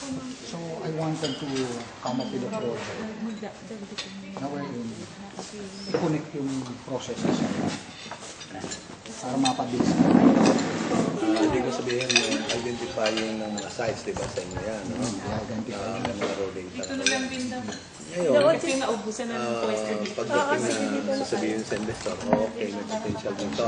So I wanted to come up with a project na wherein i-connect yung processes para mapabilis na. Ibig ko sabihin yung identifying ng mga sites, diba, sa inyo yan, no? May mga raw data. Ngayon, kasi naubusan na ng pwesto dito. pagdating na sasabihin sa investor, okay, may potential dito.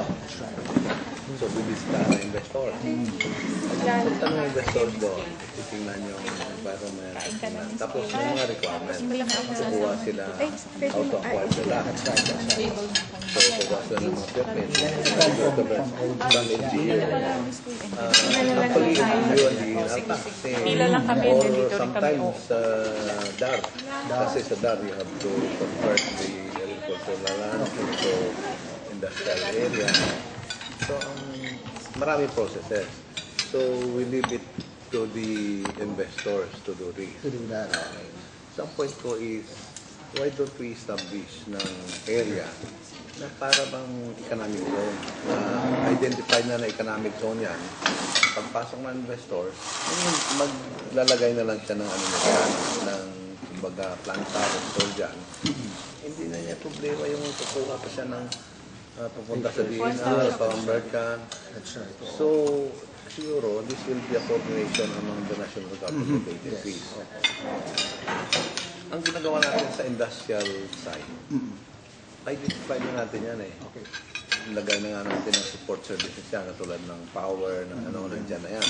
So, bilis ka na investor. Pagpunta ng investor doon, titingnan yung environment. Tapos yung mga requirements. Kukuha sila, how to acquire the land. So, kukuha sila ng mga permits. From LGU. Actually, yun, Pila lang kami, or dito rin kami. sometimes DAR. Kasi sa DAR, you have to convert the agricultural land into industrial area. So, maraming processes. So, we leave it to the investors to do this. To do that. Some point ko is, why don't we establish ng area na para bang economic zone, na identified na economic zone yan. Pagpasok ng investors, maglalagay na lang siya ng ano na yan, ng kumbaga planta o store dyan. Hindi na niya problema yung kukuha pa siya ng pupunta sa DNR, pa-convert ka. That's right. So, siguro, this will be a coordination among the national government agencies. Ang ginagawa natin sa industrial side, identify na natin yan eh. Okay. Lagay na nga natin ang support services yan, tulad ng power, ng ano, nandiyan na yan.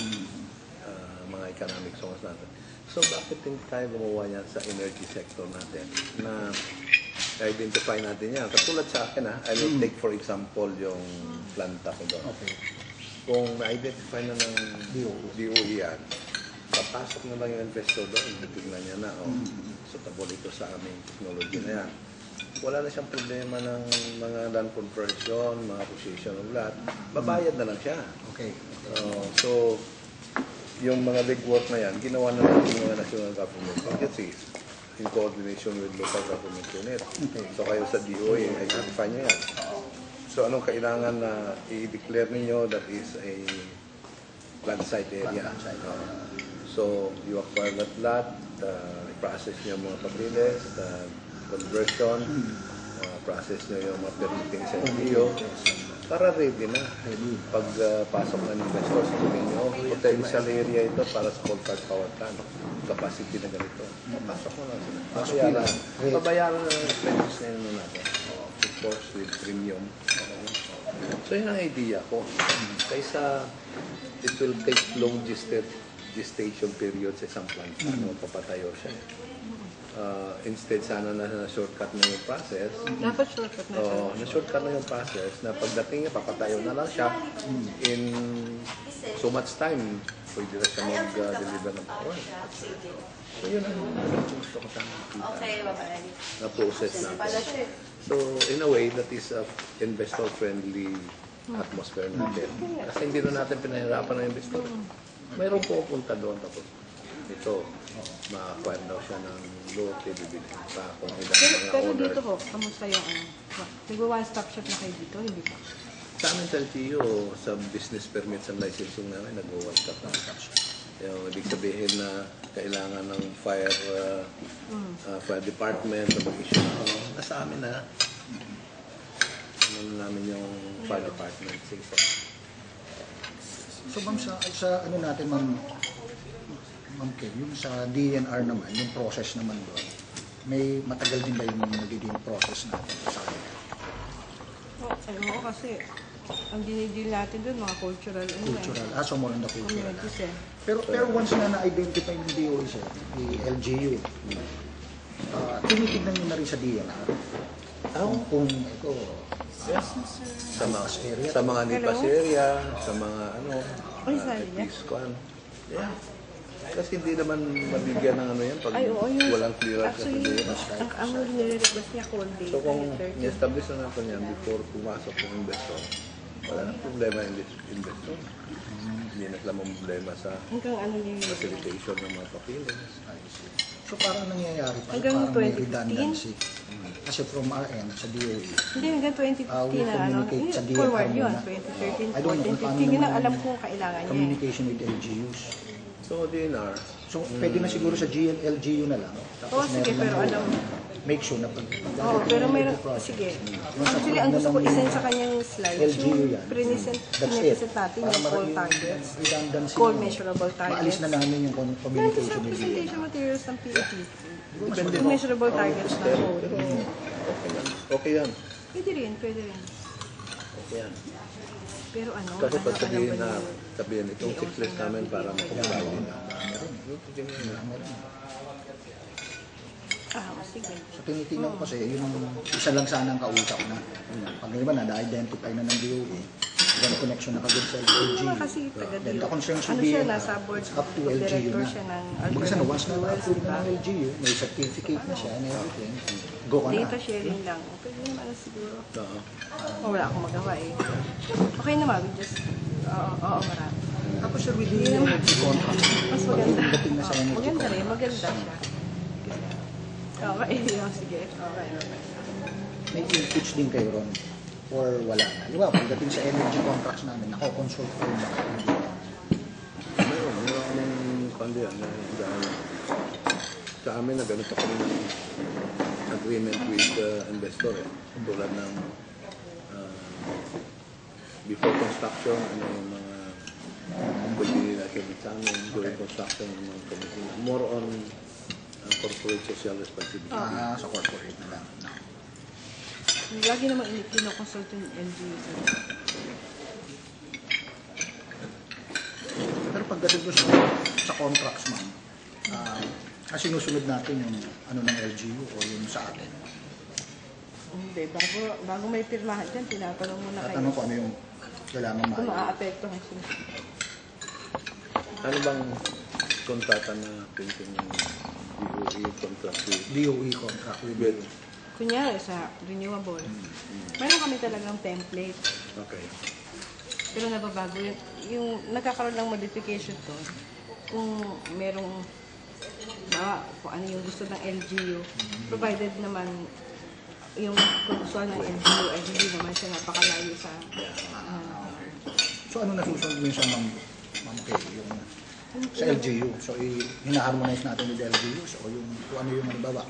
Mga economic zones natin. So, bakit hindi tayo gumawa yan sa energy sector natin? Na identify natin yan. Katulad sa akin, I will take for example yung planta ko doon. Okay. Kung na-identify na ng DOE yan, papasok na lang yung investor doon, titignan niya na, suitable ito sa aming technology na yan. Wala na siyang problema ng mga land conversion, mga acquisition of lot, babayad na lang siya. Okay. So, yung mga legwork na yan, ginawa na lang yung mga national government agencies in coordination with local government units. Okay. So, kayo sa DOE, identify niyo yan. So, anong kailangan na i-declare ninyo that is a land site area. So, you acquire that lot, i-process niyo mga papeles, conversion, process niyo yung mga permitting sa LGU, para ready na. Pag-pasok ng investors sa ninyo, potential area ito para sa coal-fired power plant. Capacity na ganito. Pasok mo lang sila. Babayaran na ng expenses na yun natin. Of course, with premium. So, yun ang idea ko. Kaysa it will take long gestation period sa isang plant. Papatayo siya. Instead, sana na shortcut na yung process. Dapat shortcut na siya. Na-shortcut na yung process na pagdating niya, papatayo na lang siya in so much time. Pwede na siya mag-deliver ng power. So, yun ang gusto ko sana makita na process natin. So, in a way, that is a investor-friendly atmosphere natin. Kasi hindi na natin pinahirapan ng investor. Mayroon po punta doon tapos ito, ma-acquire daw siya ng lote, bibili pa kung ilang mga Pero orders. dito ho, kamusta yung nag-one-stop shop na kayo dito? Hindi pa. Sa amin sa LTO, sa business permits and licensing namin, nag-one stop na. Yung ibig sabihin na kailangan ng fire department na mag-issue na nasa amin na. Ano namin yung fire department. Sige po. So, ma'am, sa ano natin, ma'am Kim, yung sa DNR naman, yung process naman doon, may matagal din ba yung nagiging process natin sa akin? Oo, kasi ang dinidil natin doon, mga cultural. So more on the cultural. Communities eh. Pero once na na-identify ng DOE, sir, yung LGU, tinitignan nyo na rin sa DNR. Kung ito, sa mga nipas area, sa mga ano, Piscuan. Yeah. Kasi hindi naman mabigyan ng ano yan pag walang clearance sa DNR. Ang nire-request niya cold So kung i-establish na natin yan before pumasok ng investor, wala nang problema yung investor. Hindi na sila problema sa facilitation ng mga papilis. So parang nangyayari pa, hanggang parang may 2015? redundancy. Kasi from our end, sa DOE, Hindi, hanggang 2015 na communicate sa DNR forward yun, muna. 2013, I don't know 14, kung paano 15, yun ang naman alam ko kailangan niya. communication with LGUs. So DNR, So, pwede na siguro sa LGU na lang. Oo, sige, meron pero lang alam mo. make sure na pag... Oo, pero meron, sige. Actually, ang gusto ko isend sa kanyang slides, LGU yung yan. present That's it. natin, Para yung call yung targets, redundancy call mo. measurable Maalis targets. na namin yung Nandun sa communication with presentation you. materials ng PET. Depende Yung mo. measurable targets na Pero, code. pero okay yan. Okay yan. Pwede rin, pwede rin. Okay yan. Pero ano, Kasi pag ano sabihin ba na, yung- sabihin itong checklist namin para makumply din. sige. So tinitingnan ko kasi yung isa lang sana ang kausap na. Pag naman na-identify na ng DOE, then connection na kagad sa LGU. Ano kasi taga Then the concern should ano be siya, nasa board up to of LGU director na. siya ng Kumbaga sana, once na Fuels, na-approve diba? na ng LGU, may certificate na siya and everything, go ka na. Data sharing lang. Okay naman na siguro. Oo. Oh, wala akong magawa eh. Okay naman, we just, oo, marami. Tapos siya with the energy contract. Mas maganda. Pagdating na sa energy Maganda contract. rin, maganda siya. Okay, sige. Okay. May inputs din kayo ron or wala na. Di ba, pagdating sa energy contracts namin, nako-consult ko rin na kayo. Meron akong pandiyan na dahil sa amin na ganito kami ng agreement with the investor. Tulad ng before construction, ano yung mga pwede nila kami sa amin, during construction, yung mga committee. More on corporate social responsibility. Sa corporate na lang. No. Lagi naman kinoconsult yung LGU. Pero pagdating ko sa contracts, ma'am, sinusunod natin yung ano ng LGU o yung sa atin. Hindi, bago may pirmahan dyan, tinatanong muna kayo. Tatanong ko ano yung kailangan Kung maayos. maaapektuhan siya. Ano bang kontrata na painting ng DOE contract with DOE contract with Kunyari sa renewable, meron kami talagang template. Okay. Pero nababago yun. Yung nagkakaroon ng modification to, kung merong kung ano yung gusto ng LGU, provided naman yung gusto ng LGU ay hindi naman siya napakalayo sa So ano nasusunod mo sa Ma'am Kay, yung sa LGU? So hina-harmonize natin with LGU so yung kung ano yung halimbawa.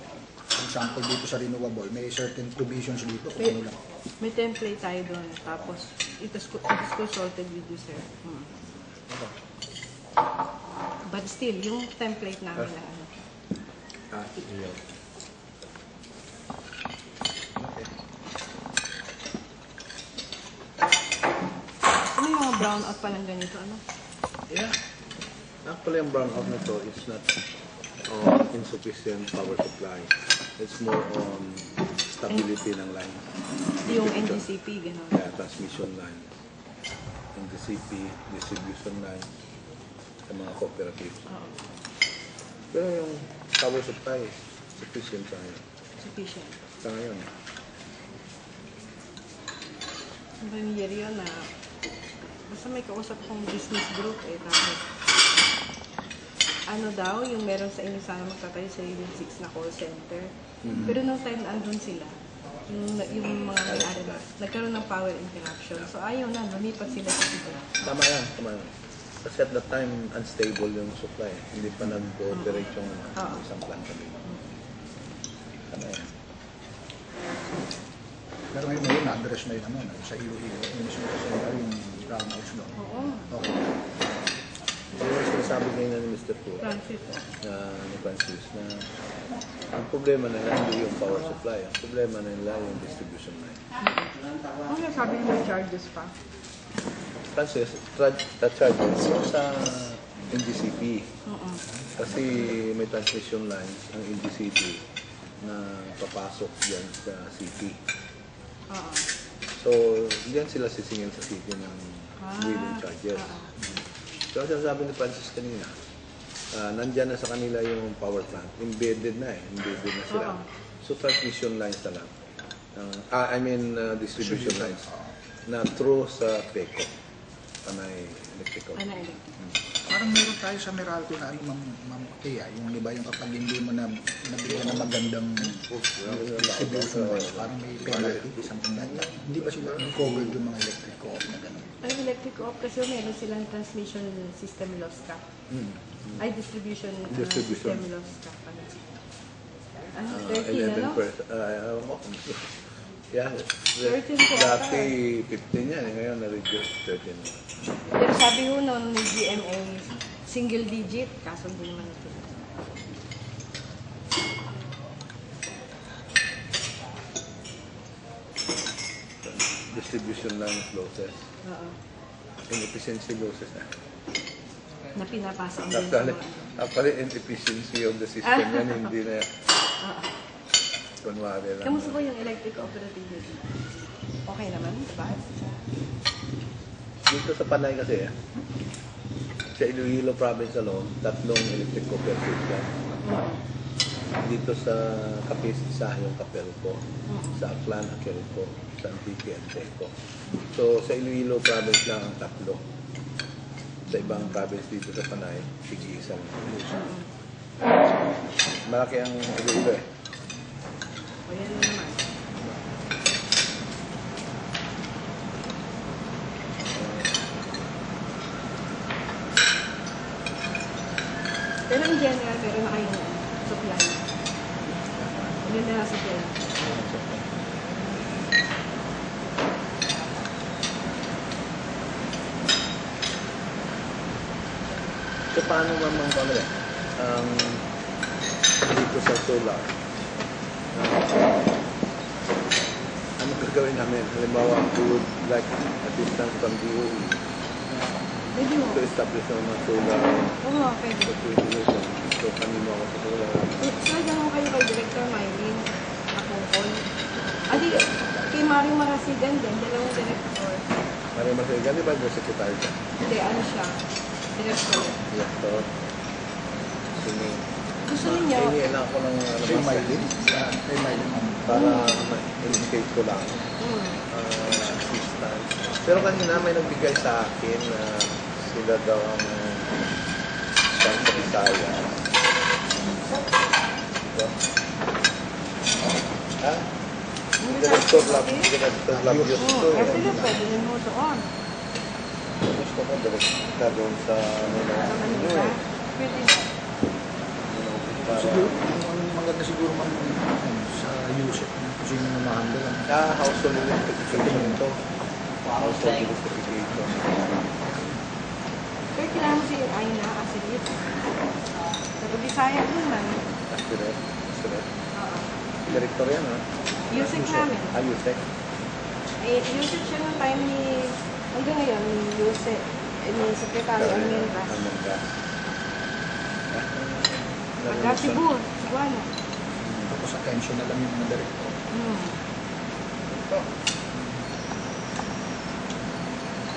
For example, dito sa renewable, may certain provisions dito kung ano lang. may template tayo doon. Tapos, it is consulted with you, sir. But still, yung template namin na ano. Iyon. Ano yung mga brownout pa ng ganito, ano? Yeah. Actually, ang brownout na to is not on insufficient power supply. It's more on stability ng line. Yung NGCP, gano'n. Yeah, transmission line. NGCP, distribution line sa mga cooperatives. Oo. Pero yung power supply, sufficient sa ngayon. Sufficient. Sa ngayon. Ang pamilya yun na basta may kausap akong business group eh. Tapos, ano daw, yung meron sa inyo sana magtatayo sa Unit 6 na call center. Pero nung time na andun sila, yung mga may-ari na, nagkaroon ng power interruption. So ayaw na, lumipat sila sa iba. Tama yan, tama yan. Kasi at that time, unstable yung supply. Hindi pa nag-cooperate yung isang plant kami. Tama yan. Pero ngayon na-address na yun ano, sa Iloilo, yung mismo kasi yung brownouts doon. Oo, Okay. Pero sinasabi ngayon ni Mr. Fu, Francis. ni Francis, na ang problema nila hindi yung power supply. Ang problema nila yung distribution line. Ano nga sabi niyo may charges pa? Francis, charges yung sa NGCP. Kasi may transmission lines ang NGCP na papasok dyan sa city. Oo. So, diyan sila sisingil sa city ng wheeling charges. So, ang sinasabi ni Francis kanina, nandyan na sa kanila yung power plant. Embedded na Embedded na sila. So, transmission lines na lang. Distribution lines na through sa PECO. Panay electrical. Ano electric? Parang meron tayo sa Meralco na ano, Ma'am Kaya, yung di ba yung kapag hindi mo na nabigyan ng magandang distribution wise, parang may penalty, something like that. Hindi ba sila covered yung mga electric co-op na gano'n? Ang electric co-op kasi meron silang transmission system loss cap. Ay, distribution system loss cap. Ano, 13, ano? 11%. Yeah, 13 po dati 15 yan, ngayon na-reduce 13. Pero sabi ho noon ni GMA, single digit, kaso hindi naman ito. Distribution lang losses. Oo. Inefficiency losses na. Na pinapasa ang din sa Actually, mga. actually, inefficiency of the system yan, hindi na Oo. kunwari lang. Kamusta po yung electric cooperative nito? Okay naman, diba? Dito sa Panay kasi, sa Iloilo province alone, 3 electric cooperatives yan. Dito sa Capiz, isa yung Capelco. Sa Aklan, Aquelco. Sa Antique, Anteco. So, sa Iloilo province lang ang 3. Sa ibang province dito sa Panay, sige-isang. Malaki ang Iloilo eh. O yan na naman. Pero in general, meron na kayong supply. Yun na supply. So, paano mamang pamilya? Dito sa solar, ano gagawin namin? Halimbawa, we would like assistance from DOE Pwede mo. to establish ng mga solar Oo nga, pwede. situation. So, kanino ako sa solar? So, dyan kayo kay Director Mylene Nakungkol. Adi, kay Mario Marasigan din, dalawang director. Maria Masigan, di ba yung secretary ka? Hindi, ano siya? Director. Director. Sino? Gusto ninyo, Hingin ako ng ano Kay ba? Mylene? Kay Mylene, Ma'am. Para indicate ko lang. Assistance. Pero kanina may nagbigay sa akin na sila daw ang isang sa Bisaya. Diba? Ha? Director Lab Yus to. kasi na pwede din mo doon. Gusto ko director doon sa Sa Manila. Pwede na. Siguro, ang maganda siguro Ma'am, sa USEC, kung sino na ma-handle ang Household electrification to. Household electrification. Pero kailangan mo si Aina as a lead. Pero Bisaya din man. Accurate. Oo. Director yan ha? Yusek namin. Ayusek. Eh, Yusek siya ng time ni, hanggang ngayon, ni Yusek, ni Secretary Almendras. Almendras. Pagka Cebu, Cebuano. tapos attention na lang yung mga director.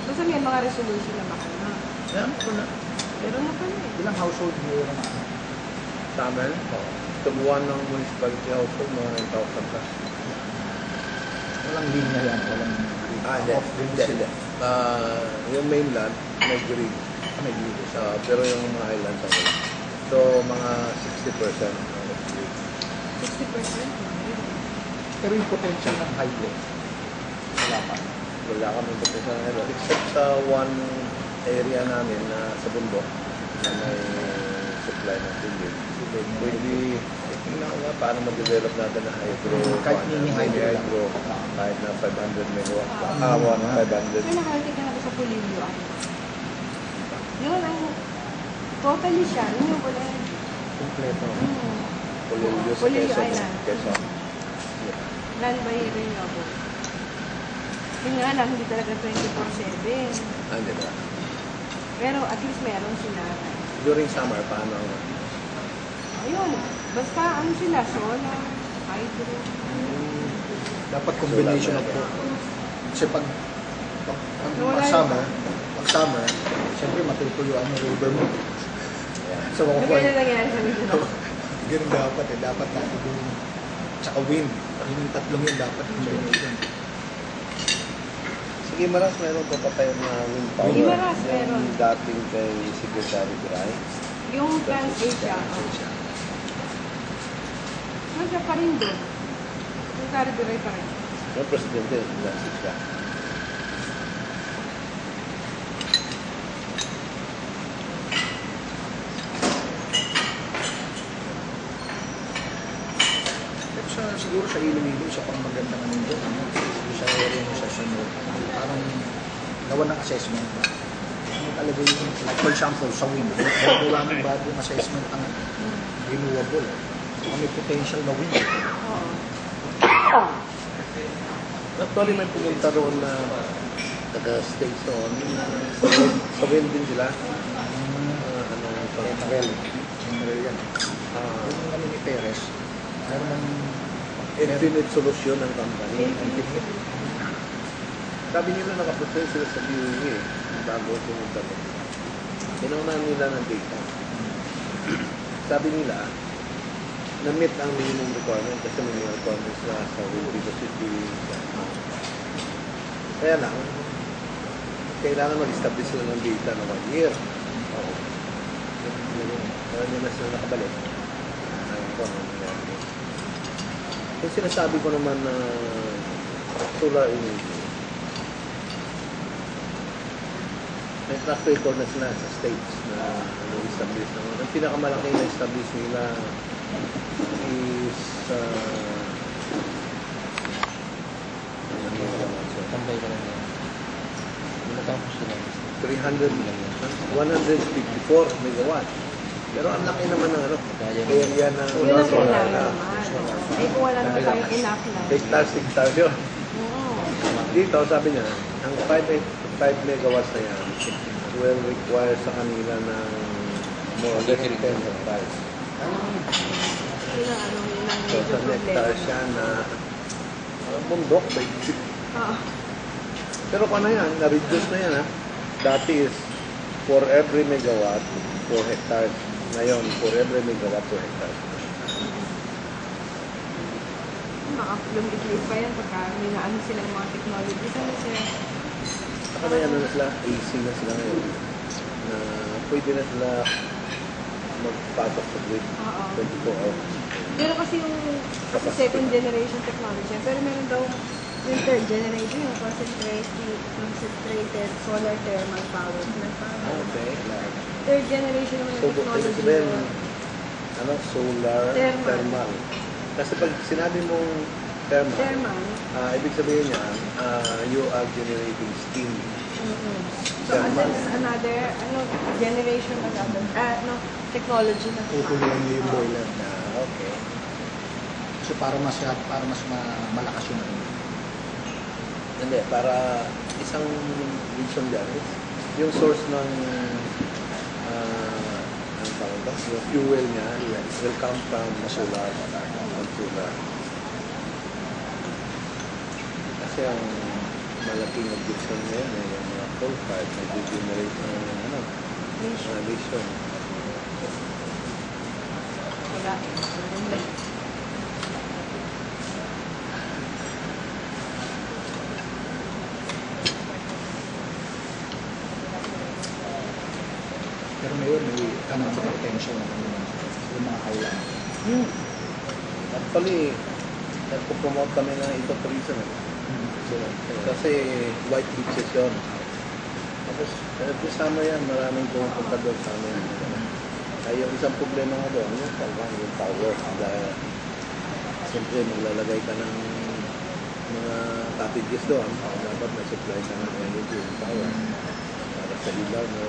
Basta may mga resolution na baka na. Yan ko na. Pero na pala eh. Ilang household nyo na Sa amin, tubuan ng municipality household, mga 9,000 ka. walang linya yan, walang Hindi. off-grid Hindi. sila. Yung mainland, may grid. May grid. Pero yung mga islands ang wala. So, mga 60% ang grid. 60%. Pero yung potential ng hydro, wala pa. Wala kami sa ngayon. Except sa one area namin na sa bundok na may supply ng tubig. Pwede, tingnan ko nga paano mag-develop natin ng hydro. Kahit mini hydro lang. hydro. Kahit na 500 megawatts. Ah. 500. May nakarating ka na ba sa Pulilio? Yun ang totally siya. Renewable energy. Kompleto. Polillo sa Polillo Quezon. Island. Quezon. Land by renewable. Yun nga lang, hindi talaga 24/7. Di ba? Pero at least meron sila. During summer, paano ang Ayun. Basta ano sila, solar, hydro. Dapat combination of both. Kasi pag Wala summer, siyempre matutuyuan yung river mo. So, Ano kaya nangyari sa Mindanao? ganun dapat eh. Dapat natin yung tsaka wind. Yung tatlong yun dapat combination. So, Gimaras, meron pa tayo na wind power. Guimaras, Yung meron. dating kay Secretary Biray. Yung Trans-Asia. Nandiyan pa rin doon. Yung Cariberay pa rin. Yung presidente, nasa siya. Pero siguro sa Iloilo, isa pang magandang ano doon, ano, sa area mo sa sunod, parang gawa ng assessment. Ano talaga yung, like for example, sa wind, gawa ng bagong assessment ang renewable. Kung may potential na wind. Oo. Actually, may pumunta roon na taga-station. Sa wind din sila. Ano, General. General yan. Yung ano ni Perez, meron ng infinite solution ng company. Sabi nila nakaprocess sila sa BUE bago pumunta doon. Tinawag nila ng data. Sabi nila, na-meet ang minimum requirement kasi may mga requirements na sa Wilbito City. Kaya lang, kailangan mag-establish sila ng data na 1 year. Oo. Kaya nyo na sila nakabalik. Ayun ko, ano nangyari. Kung sinasabi ko naman na solar energy, may track record na sila sa states na establish naman. Ang pinakamalaki na establish nila is Tambay ka lang yan. Natapos sila. 154 megawatt. Pero ang laki naman ng ano, area na Yun ang solar kailangan na. naman. Eh kung wala naman tayong enough na. Hectare yun. Oo. Dito, sabi niya, ang 5 megawatts na yan will require sa kanila ng more or less 10 hectares. Yun ang ano, yun ang So, medyo sa hectare problema. siya na bundok, basic. Oo. Pero kung ano yan, na-reduce na yan ha. Dati is for every megawatt, 4 hectares. Ngayon, for every megawatt, 2 hectares. Lumiklit pa yan pagka may naano silang mga technology. Sana sila, Saka may ano na sila, AC na sila ngayon. Na pwede na sila magpatok sa grid oo. 24 hours. Pero kasi yung kasi second generation technology, pero meron daw yung third generation, yung concentrated solar thermal power plant. Okay. Third generation naman So, yung ibig technology. sabihin, yun. ano, solar, Thermal. thermal. Kasi pag sinabi mong thermal, Thermal. ibig sabihin niya, you are generating steam. Mm-hmm. So, Thermal. that's another generation of technology na. tutuloy niyo yung boiler. Okay. So para mas malakas yun. Ano. Hindi, para isang reason dyan is yung source ng ang tawag ba? Yung fuel niya will come from solar. Solar. Kasi ang malaking objection ngayon ay yung mga coal-fired nag-generate ng emission. Wala. Pero ngayon, may kanang mga potential na yung mga island. Actually, nagpo-promote kami ng ecotourism. Kasi white beaches yun. Tapos, every summer yan, maraming pumupunta doon sa amin. Ay, yung isang problema nga doon, yung power. Dahil, siyempre, maglalagay ka ng mga cottages doon. Dapat may supply ka ng energy and power. Para sa ilaw, no?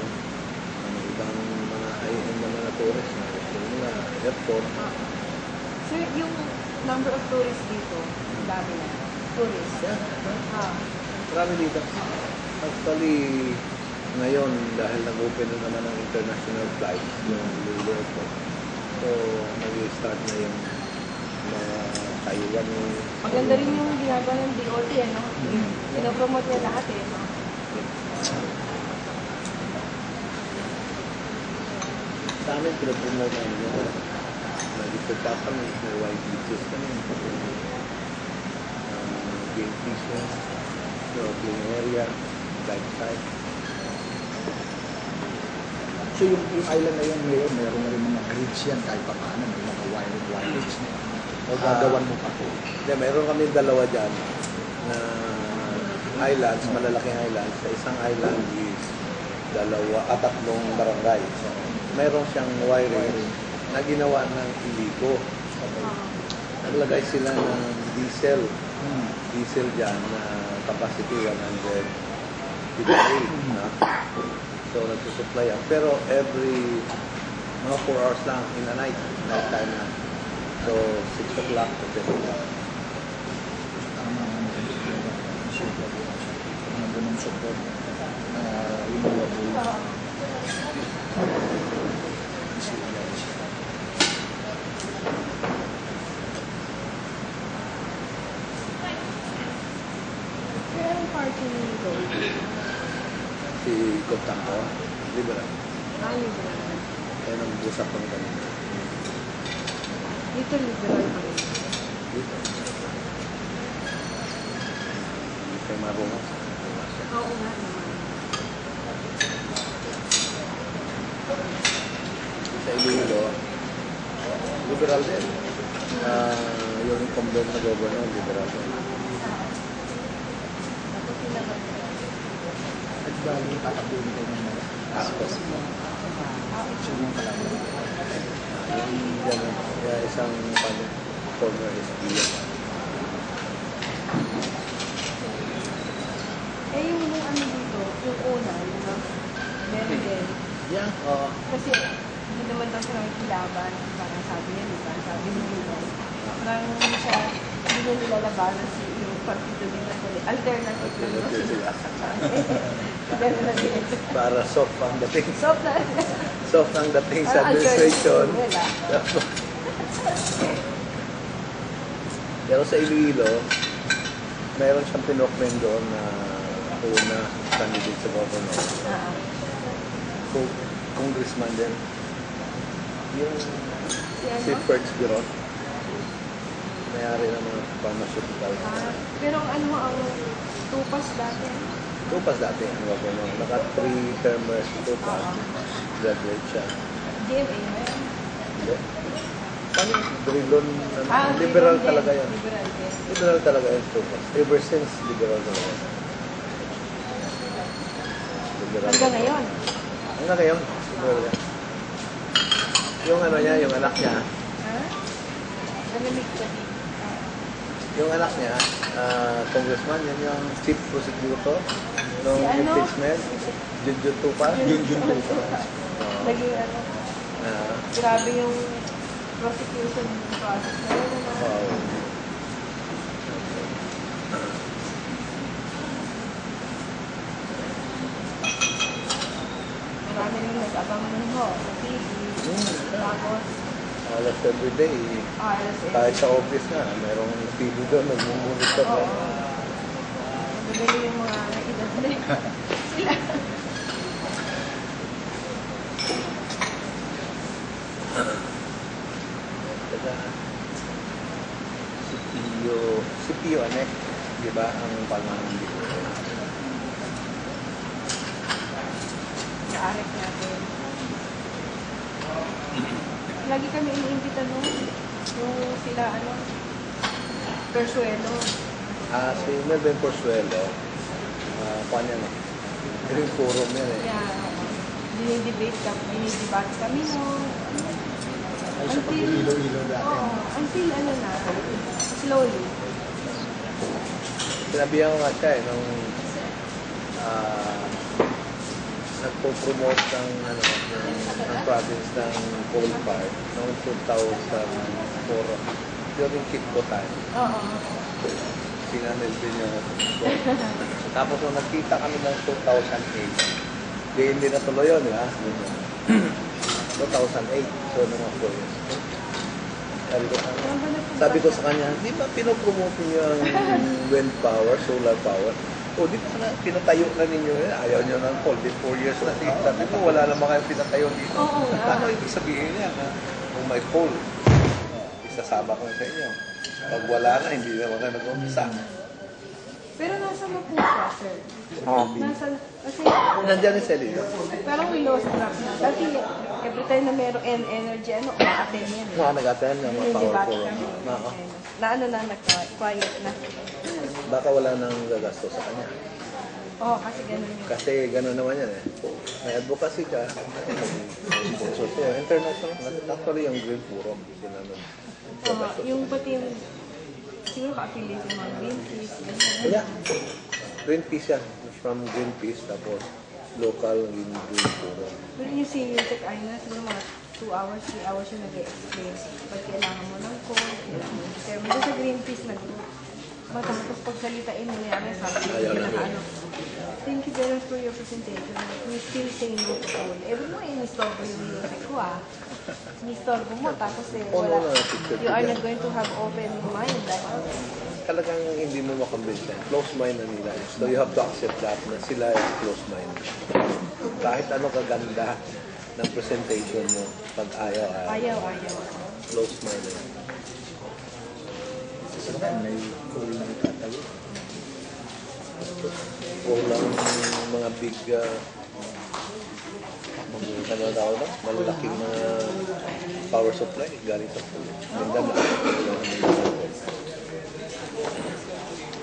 Ang ibang mga high-end na mga tourists na gusto nila, airport. Sir, yung number of tourists dito, dami na. Tourists. Marami dito. Actually, ngayon, dahil nag-open na naman ang international flight, yung Iloilo Airport. So, nag-start na yung mga Taiwan. Maganda rin yung ginagawa ng DOT, ano? Pinopromote niya lahat, eh, no? Sa amin, pinapromote namin yun. Nag-ipagka kami, may white beaches kami. Game fish, snorkeling area. time to time. So yung island na yun ngayon, meron na rin mga grids yan kahit pa paano, may mga wirings na yan. O gagawan mo pa po. Hindi, meron kami dalawa dyan na islands, malalaking islands. Sa isang island is tatlong barangay. So, meron siyang wiring na ginawa ng iligo. Naglagay sila ng diesel dyan na capacity 158 na. So, nagsusupply yan. Pero every mga 4 hours lang in a night time na. So, 6 o'clock to 10 o'clock. Tama ang support. Mga ganun support. Yung mga Kaya ang party nito, Si Goptang ko, liberal. liberal. Kaya nag-usap kami kanina. Dito liberal pa rin. Dito. Hindi kayo marunong. Oo nga naman. Sa Iloilo, liberal din. Yung incumbent na governor, liberal din. Tapos sila ba? nagbali tatakbuhin kayo ng mga aspects mo. So yung kalaban. Yung gano'n, kaya isang former SB yan. Eh yung ano dito, yung una, yung meron din. Yeah, oo. Kasi hindi naman daw siya nakikilaban. Parang sabi niya, di ba? Sabi niya, parang siya, hindi niya nilalabanan si yung partido din na alternative lang daw sila. Ganun na din. Para soft ang dating. Soft na. Soft ang dating sa administration. Wala. Pero sa Iloilo, meron siyang pinokmen doon na una candidate sa governor. So, congressman din. Yung si Perch Biron, may-ari ng mga pharmaceutical. Pero ang ano ang tupas dati? Tupas dati ang governor. Naka 3 termers tupas. Graduate siya. GMA na yun? Hindi. Paano yung Drilon? Liberal din. talaga yan. Liberal din. Liberal talaga yung tupas. Ever since, liberal talaga. Liberal. Hanggang ngayon? Hanggang ngayon, liberal yan. Yung ano niya, yung anak niya, Ha? Nalamig ka din. yung anak niya, congressman, yan yung chief prosecutor ng Si ano? impeachment, Junjun Tupas. Junjun Tupas. Naging ano, grabe yung prosecution process na yun. Ano? Marami rin nag-abang nun ho sa TV. Tapos, Alas every day, RSA. kahit sa office na, mayroong TV doon, nag-monitor Oo. na. Magaling yung mga edad nila. Sila. Saka, si Pio Anek, di ba, ang pangangalit ko. Naarek natin. Lagi kami iniimbita nung yung sila, ano, Persuelo. Si Melvin Porsuelo, kanya na, Green Forum yan eh. Kaya, dinidebate kami no. Ay sa pag-ilo-ilo dati. Oo, until ano na, slowly. Sinabihan ko nga siya eh, nung nagpo-promote ng, ng province ng coal park noong 2004 during Kitco time. Oo. Pinanel din yung tapos nung nagkita kami ng 2008, hindi na tuloy yun, di ba? 2008, so naman 4 years. Sabi ko sa kanya, di ba pinopromote niyo ang wind power, solar power? O, di ba na pinatayo na ninyo yun? Ayaw nyo ng coal, di 4 years na. Sabi ko, wala naman kayo pinatayo dito. Oo nga. Ano ibig sabihin niya? Kung may coal, isasama ko sa inyo. Pag wala na, hindi naman kayo nag-umpisa. Pero nasa naman po siya, sir. Nasa, kasi Nandiyan ni Selly. parang we lost track na. Dati, every time na merong energy, ma-attend yan. Mga nag-attend ng mga Hindi power debate forum. kami. Nako. Na ano na, nag-quiet na. Baka wala nang gagasto sa kanya. Oo, kasi ganun yun. Kasi gano'n naman yan eh. May advocacy ka, sponsor ko. International, actually yung Green Forum. Sila nun. Yung pati yung, siguro ka-affiliate yung mga Greenpeace. ganun. Kaya, Greenpeace yan. From Greenpeace, tapos local in Green Forum. Pero yung senior tech ay na, siguro mga 2 hours, 3 hours yung nag-explain. Pag kailangan mo ng code, kailangan mo determine. Doon sa Greenpeace na group. Matapos pagsalitain mo niya, sabi ko, Ayaw na ano, thank you very much for your presentation. We still say no to all. Mo, in-store ko yung music ko in-store mo, tapos wala. You are not going to have open mind. Talagang hindi mo makonvince yan. Close mind na nila. So you have to accept that na sila yung close mind. Kahit ano kaganda ng presentation mo, pag ayaw. Ayaw. Close mind na yan. Kasi naman, may goal na itatayo. Walang mga big, ano daw na, malalaking mga power supply galing sa pool. Mindanao.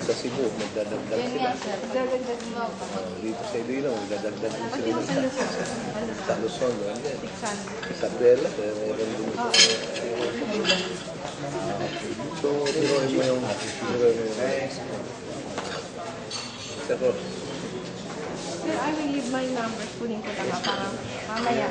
Sa Cebu, magdadagdag Yan sila. nga, sir. Gagagdag mo ako. Dito sa Iloilo, magdadagdag din Pati sila. mo sa Luzon. Sa Luzon, doon din. 600. Sa Bella, meron din ito. So, biruin mo yung Sir Ross, Sir, I will leave my numbers. Kunin ko lang para mamaya.